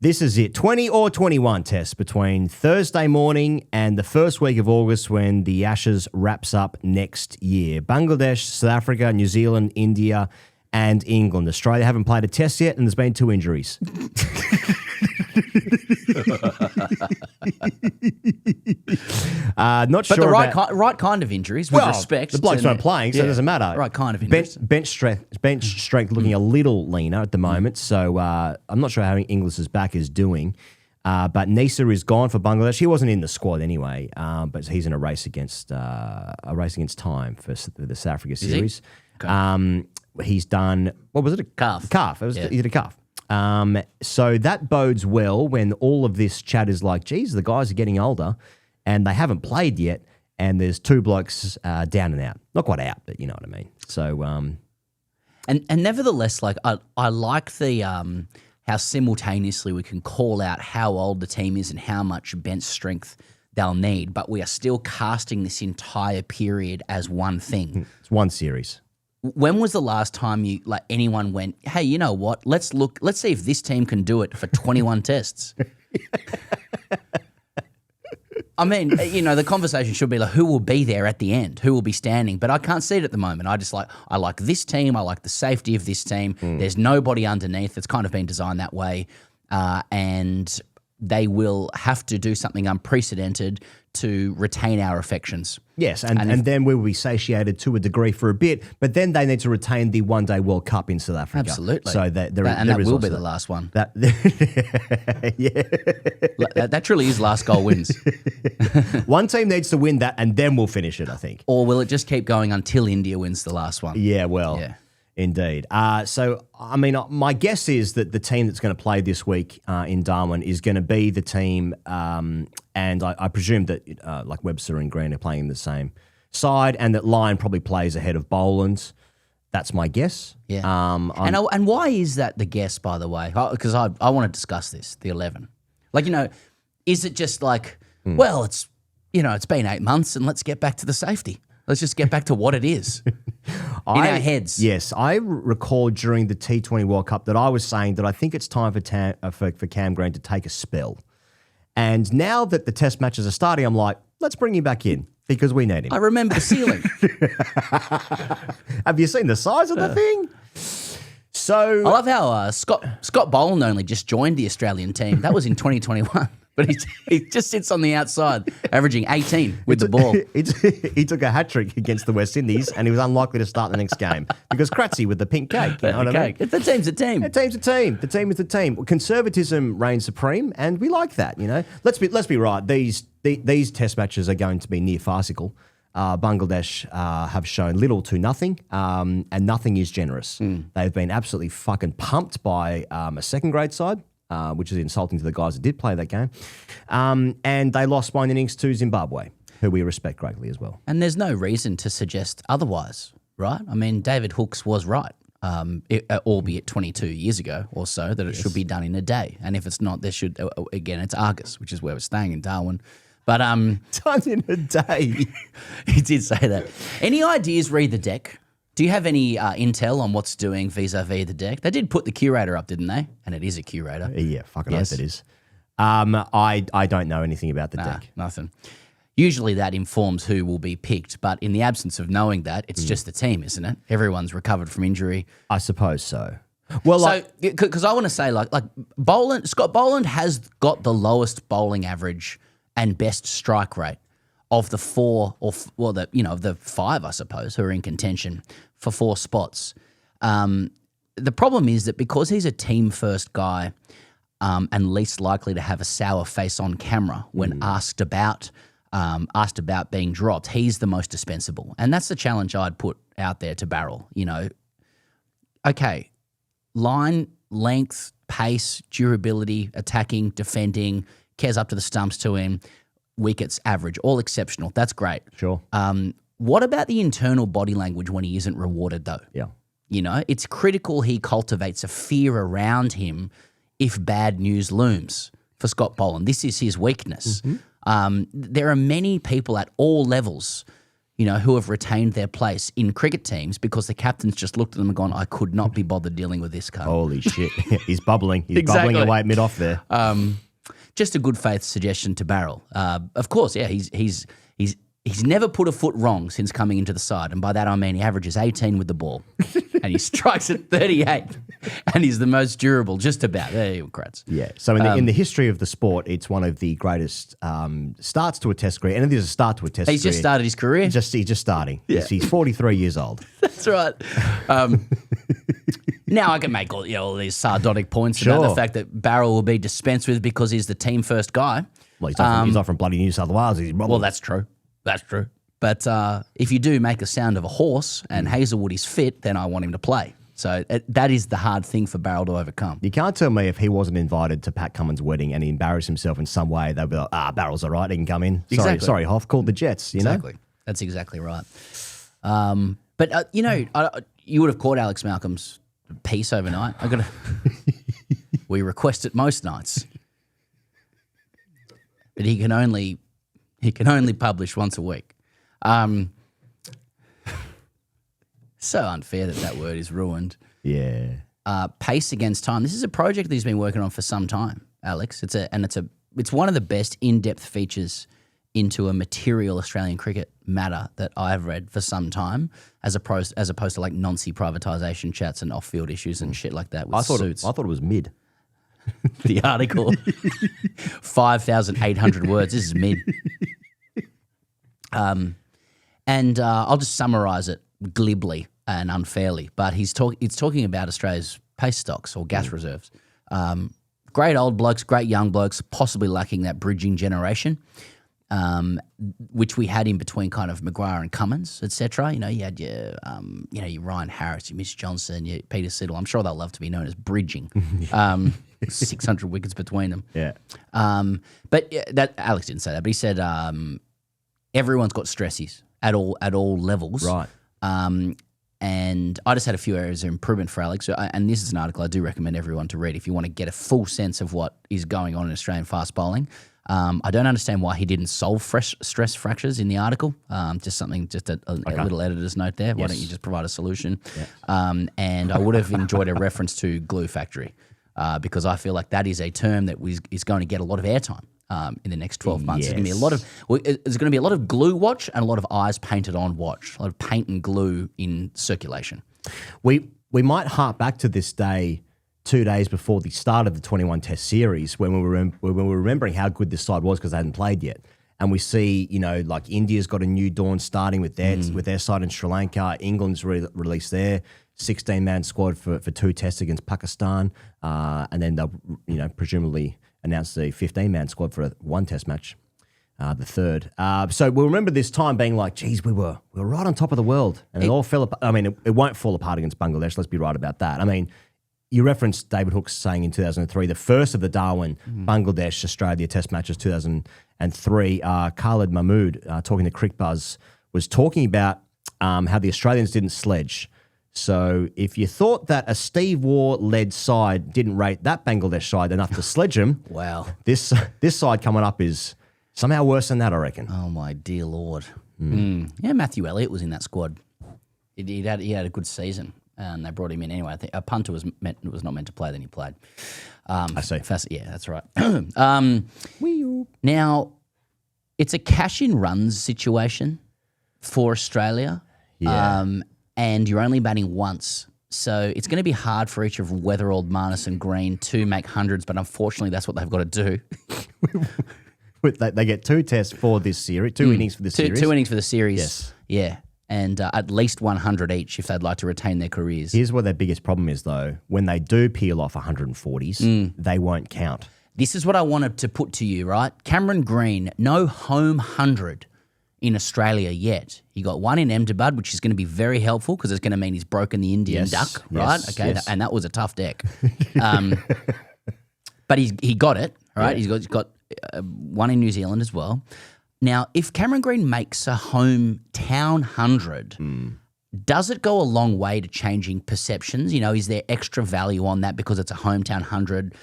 This is it. 20 or 21 tests between Thursday morning and the first week of August when the Ashes wraps up next year. Bangladesh, South Africa, New Zealand, India, and England. Australia haven't played a test yet, and there's been 2 injuries. Not sure. But the right kind of injuries, with respect. The blokes weren't playing, so it doesn't matter. Right kind of injuries. Bench strength looking a little leaner at the moment, so I'm not sure how Inglis's back is doing. But Nisa is gone for Bangladesh. He wasn't in the squad anyway, but he's in a race against time for the South Africa series. Okay. He's done, what was it? A calf. He did a calf. So that bodes well when all of this chat is like, geez, the guys are getting older and they haven't played yet, and there's 2 blokes down and out. Not quite out, but you know what I mean. So, and nevertheless, like I like the how simultaneously we can call out how old the team is and how much bench strength they'll need, but we are still casting this entire period as one thing. It's one series. When was the last time anyone went, hey, you know what? Let's see if this team can do it for 21 tests. I mean, the conversation should be like, who will be there at the end? Who will be standing? But I can't see it at the moment. I like this team. I like the safety of this team. There's nobody underneath. It's kind of been designed that way. And they will have to do something unprecedented to retain our affections. Yes, and then we will be satiated to a degree for a bit, but then they need to retain the one-day World Cup in South Africa. Absolutely. So that will be the last one. Yeah. That truly is last goal wins. One team needs to win that, and then we'll finish it, I think. Or will it just keep going until India wins the last one? Yeah, well... Yeah. Indeed. So, I mean, my guess is that the team that's going to play this week in Darwin is going to be the team, and I presume that like Webster and Green are playing the same side, and that Lyon probably plays ahead of Boland. That's my guess. Yeah. And why is that the guess, by the way? Because I want to discuss this, the 11. Like, is it just like, well, it's been 8 months and let's get back to the safety. Let's just get back to what it is in our heads. Yes, I recall during the T20 World Cup that I was saying that I think it's time for Cam Green to take a spell. And now that the test matches are starting, I'm like, let's bring him back in because we need him. I remember the ceiling. Have you seen the size of the thing? So I love how Scott Boland only just joined the Australian team. That was in 2021. But he just sits on the outside, averaging 18 with the ball. He took a hat-trick against the West Indies, and he was unlikely to start the next game because Kratzy with the pink cake. You know what I mean? The team's a team. The team's a team. The team is a team. Conservatism reigns supreme, and we like that. Let's be right. These test matches are going to be near farcical. Bangladesh have shown little to nothing, and nothing is generous. They've been absolutely fucking pumped by a second-grade side. Which is insulting to the guys that did play that game. And they lost by an innings to Zimbabwe, who we respect greatly as well. And there's no reason to suggest otherwise, right? I mean, David Hooks was right, albeit 22 years ago or so, that it should be done in a day. And if it's not, there should, again, it's Argus, which is where we're staying in Darwin. But done in a day. He did say that. Any ideas, read the deck? Do you have any intel on what's doing vis-a-vis the deck? They did put the curator up, didn't they? And it is a curator. Yeah, fucking yes. Oath it is. I don't know anything about the deck. Nothing. Usually that informs who will be picked, but in the absence of knowing that, it's just the team, isn't it? Everyone's recovered from injury. I suppose so. Well, because I want to say, like Scott Boland has got the lowest bowling average and best strike rate of the 4 the 5, I suppose, who are in contention for 4 spots. The problem is that because he's a team-first guy and least likely to have a sour face on camera when asked about being dropped, he's the most dispensable. And that's the challenge I'd put out there to Barrel. Okay, line, length, pace, durability, attacking, defending, cares up to the stumps to him, wickets, average, all exceptional. That's great. Sure. What about the internal body language when he isn't rewarded, though? Yeah. It's critical he cultivates a fear around him if bad news looms for Scott Boland. This is his weakness. There are many people at all levels, who have retained their place in cricket teams because the captains just looked at them and gone, I could not be bothered dealing with this cunt. Holy shit. He's bubbling. He's Exactly. bubbling away at mid-off there. Just a good faith suggestion to Barrel. Of course, yeah, he's never put a foot wrong since coming into the side, and by that I mean he averages 18 with the ball, and he strikes at 38, and he's the most durable, just about. There you go, Kratz. Yeah. So in the history of the sport, it's one of the greatest starts to a Test career, and it is a start to a Test career. He's just started his career. He's just starting. Yeah. He's 43 years old. That's right. Now I can make all these sardonic points about the fact that Barrel will be dispensed with because he's the team first guy. Well, he's not from bloody New South Wales. Well, that's true. That's true. But if you do make a sound of a horse and Hazelwood is fit, then I want him to play. So that is the hard thing for Barrel to overcome. You can't tell me if he wasn't invited to Pat Cummins' wedding and he embarrassed himself in some way, they'll be like, Barrel's all right, he can come in. Sorry, Hoff, called the Jets, you know? Exactly. That's exactly right. But you would have caught Alex Malcolm's piece overnight. We request it most nights. But he can only publish once a week. So unfair that word is ruined. Yeah. Pace against time. This is a project that he's been working on for some time, Alex. It's one of the best in-depth features into a material Australian cricket matter that I've read for some time, as opposed to like Nancy privatisation chats and off-field issues and shit like that with suits. I thought it was mid. The article, 5,800 words. This is mid. And I'll just summarise it glibly and unfairly. But it's talking about Australia's pace stocks or gas reserves. Great old blokes, great young blokes, possibly lacking that bridging generation, which we had in between kind of Maguire and Cummins, etc. You had your Ryan Harris, your Mitch Johnson, your Peter Siddle. I'm sure they'll love to be known as bridging. 600 wickets between them. Yeah. But that Alex didn't say that, but he said everyone's got stressies at all levels. Right. And I just had a few areas of improvement for Alex. And this is an article I do recommend everyone to read if you want to get a full sense of what is going on in Australian fast bowling. I don't understand why he didn't solve stress fractures in the article. Just a little editor's note there. Why don't you just provide a solution? Yeah. And I would have enjoyed a reference to glue factory because I feel like that is a term that is going to get a lot of airtime. In the next 12 months. Yes. There's going to be a lot of glue watch and a lot of eyes painted on watch, a lot of paint and glue in circulation. We might hark back to this day 2 days before the start of the 21 Test series when we were remembering how good this side was because they hadn't played yet. And we see, like India's got a new dawn starting with their side in Sri Lanka. England's released their 16-man squad for 2 tests against Pakistan. And then they'll, presumably announced the 15-man squad for one test match, the third. So we'll remember this time being like, geez, we were right on top of the world. And it all fell apart. I mean, it won't fall apart against Bangladesh. Let's be right about that. I mean, you referenced David Hookes saying in 2003, the first of the Darwin Bangladesh-Australia test matches, 2003, Khalid Mahmood, talking to Crick Buzz, was talking about how the Australians didn't sledge. So if you thought that a Steve Waugh-led side didn't rate that Bangladesh side enough to sledge them, wow, this side coming up is somehow worse than that, I reckon. Oh my dear Lord! Yeah, Matthew Elliott was in that squad. He had a good season, and they brought him in anyway. I think a punter was not meant to play, then he played. I see. Yeah, that's right. Now, it's a cash-in runs situation for Australia. Yeah. And you're only batting once. So it's going to be hard for each of Weatherald, Marnus and Green to make hundreds, but unfortunately that's what they've got to do. They get 2 tests for this series, 2 innings for this series. 2 innings for the series. Yes. Yeah. And at least 100 each if they'd like to retain their careers. Here's what their biggest problem is, though. When they do peel off 140s, they won't count. This is what I wanted to put to you, right? Cameron Green, no home 100 in Australia yet. He got 1 in Ahmedabad, which is going to be very helpful because it's going to mean he's broken the Indian duck, right? Yes, okay, yes. and that was a tough deck. But he got it, right? Yeah. He's got 1 in New Zealand as well. Now, if Cameron Green makes a hometown 100, does it go a long way to changing perceptions? Is there extra value on that because it's a hometown 100?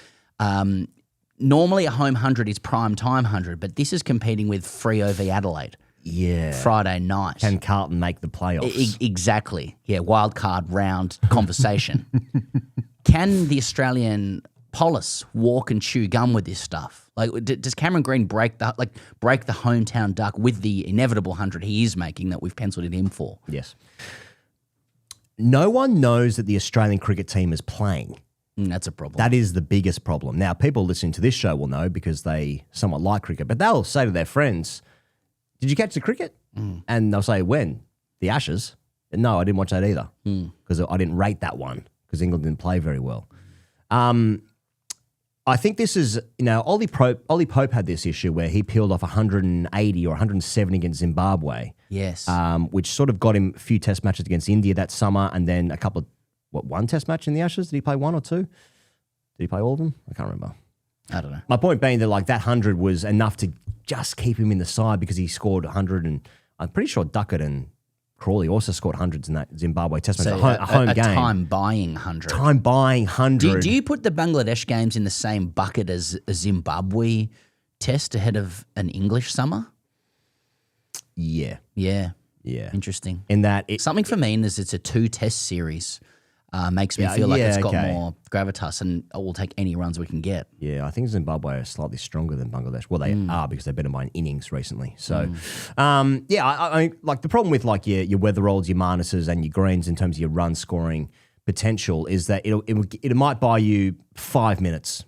Normally a home 100 is prime time 100, but this is competing with Freo v Adelaide. Friday night. Can Carlton make the playoffs? Exactly. Yeah, wild card round conversation. Can the Australian Polis walk and chew gum with this stuff? Like, does Cameron Green break the hometown duck with the inevitable 100 he is making that we've penciled it in for? Yes. No one knows that the Australian cricket team is playing. That's a problem. That is the biggest problem. Now, people listening to this show will know because they somewhat like cricket, but they'll say to their friends, "Did you catch the cricket?" And they'll say, "When? The Ashes?" And, "No, I didn't watch that either because I didn't rate that one because England didn't play very well." I think this is, Ollie Pope had this issue where he peeled off 180 or 170 against Zimbabwe. Yes. Which sort of got him a few test matches against India that summer and then a couple of, one test match in the Ashes? Did he play one or two? Did he play all of them? I can't remember. I don't know. My point being that that 100 was enough to just keep him in the side because he scored 100 and I'm pretty sure Duckett and Crawley also scored hundreds in that Zimbabwe test match. So a home game. Time-buying 100. Time-buying 100. Do you put the Bangladesh games in the same bucket as a Zimbabwe test ahead of an English summer? Yeah. Yeah. Yeah. Interesting. In that Something for me is it's a 2-test series. Makes me feel like it's got more gravitas and we'll take any runs we can get. Yeah, I think Zimbabwe are slightly stronger than Bangladesh. Well, they are because they've been by innings recently. So, I like the problem with your Weatherolds, your Marnuses and your Greens in terms of your run scoring potential is that it might buy you 5 minutes.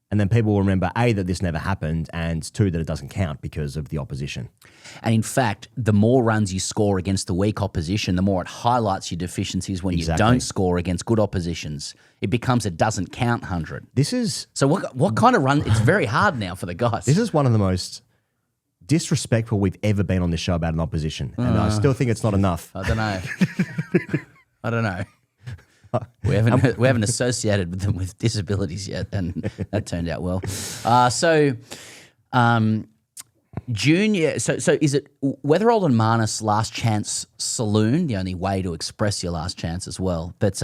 And then people will remember, A, that this never happened, and 2, that it doesn't count because of the opposition. And in fact, the more runs you score against the weak opposition, the more it highlights your deficiencies when you don't score against good oppositions. It becomes a doesn't count 100. So what kind of run? It's very hard now for the guys. This is one of the most disrespectful we've ever been on this show about an opposition. And I still think it's not enough. I don't know. We haven't associated them with disabilities yet, and that turned out well. Junior. So is it Weatherald and Marnus last chance saloon? The only way to express your last chance as well, but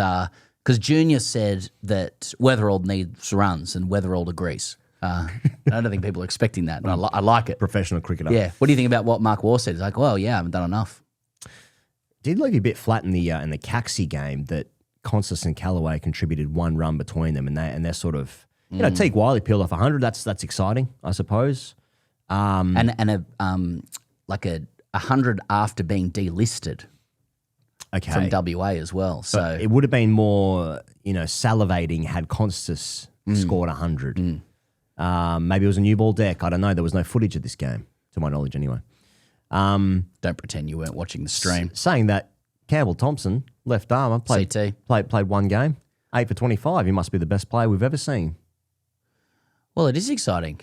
because Junior said that Weatherald needs runs, and Weatherald agrees. I don't think people are expecting that, and I like it. Professional cricketer. Yeah. What do you think about what Mark Waugh said? He's like, well, yeah, I haven't done enough. Did leave you a bit flat in the Caxi game that Constance and Callaway contributed 1 run between them, and they're sort of Teague Wiley peeled off 100. That's exciting, I suppose. And a 100 after being delisted. Okay. From WA as well. So but it would have been more salivating had Constance scored 100. Maybe it was a new ball deck. I don't know. There was no footage of this game, to my knowledge, anyway. Don't pretend you weren't watching the stream. Saying that, Campbell Thompson, left armour, played 1 game, 8 for 25. He must be the best player we've ever seen. Well, it is exciting.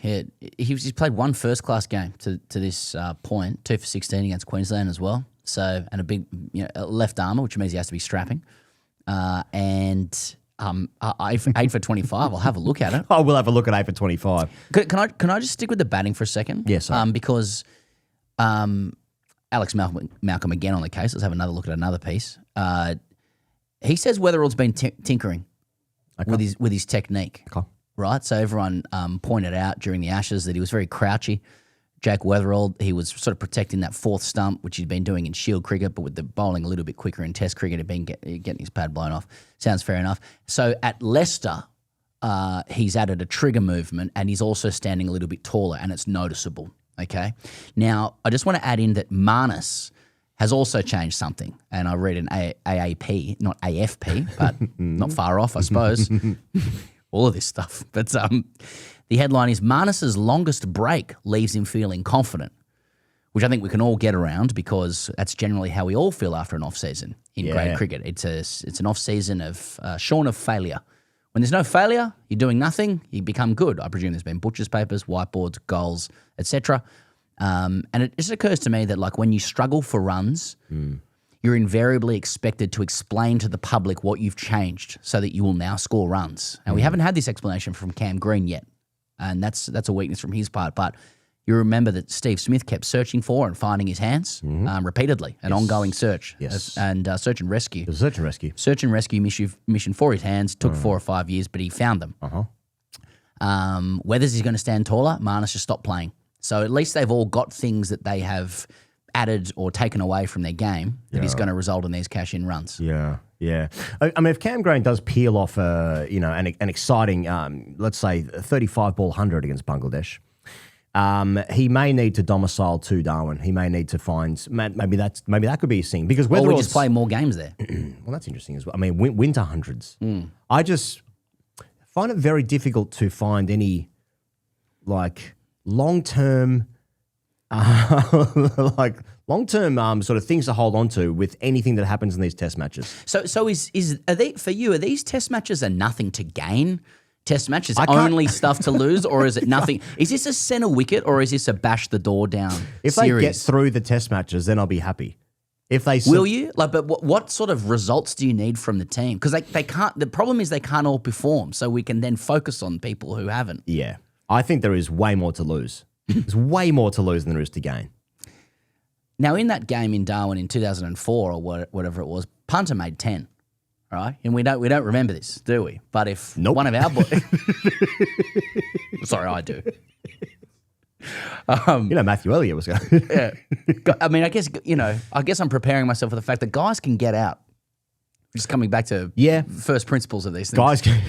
He's played 1 first-class game to this point, 2 for 16 against Queensland as well. So, and a big left armour, which means he has to be strapping. And 8 for 25. I'll have a look at it. I will have a look at 8 for 25. Can I just stick with the batting for a second? Yes, sir. Because Alex Malcolm again on the case. Let's have another look at another piece. He says Weatherall's been tinkering with his technique. Okay. Right? So everyone pointed out during the Ashes that he was very crouchy. Jake Weatherall, he was sort of protecting that 4th stump, which he'd been doing in Shield cricket, but with the bowling a little bit quicker in Test cricket, he'd been getting his pad blown off. Sounds fair enough. So at Leicester, he's added a trigger movement, and he's also standing a little bit taller, and it's noticeable. Okay. Now, I just want to add in that Marnus has also changed something, and I read an AAP, not AFP, but not far off, I suppose. All of this stuff. But the headline is Marnus's longest break leaves him feeling confident, which I think we can all get around because that's generally how we all feel after an off-season in grade cricket. It's an off-season of shorn of failure. When there's no failure, you're doing nothing, you become good. I presume there's been butcher's papers, whiteboards, goals, etc. And it just occurs to me that when you struggle for runs, you're invariably expected to explain to the public what you've changed so that you will now score runs. And we haven't had this explanation from Cam Green yet, and that's a weakness from his part. But you remember that Steve Smith kept searching for and finding his hands repeatedly, an ongoing search and search and rescue. It was search and rescue. Search and rescue mission for his hands took 4 or 5 years, but he found them. Whether he's going to stand taller, Marnus just stopped playing. So at least they've all got things that they have added or taken away from their game that is going to result in these cash-in runs. Yeah, yeah. I mean, if Cam Green does peel off, an exciting, let's say, 35-ball 100 against Bangladesh, he may need to domicile to Darwin. He may need to find maybe that could be his thing because whether or we just play more games there. Well, that's interesting as well. I mean, winter hundreds. I just find it very difficult to find any like long-term, sort of things to hold on to with anything that happens in these test matches. So are these test matches are nothing to gain? Test matches only stuff to lose, or is it nothing? Is this a centre wicket, or is this a bash the door down If series? they get through the test matches, then I'll be happy. If they Will you? But what sort of results do you need from the team? Because they can't. The problem is they can't all perform, so we can then focus on people who haven't. Yeah, I think there is way more to lose. There's way more to lose than there is to gain. Now, in that game in Darwin in 2004 or whatever it was, punter made 10. Right, and we don't remember this, do we? But if one of our boys, sorry, I do. Matthew Elliott was going. Yeah, I mean, I guess I'm preparing myself for the fact that guys can get out. Just coming back to first principles of these things. Guys can.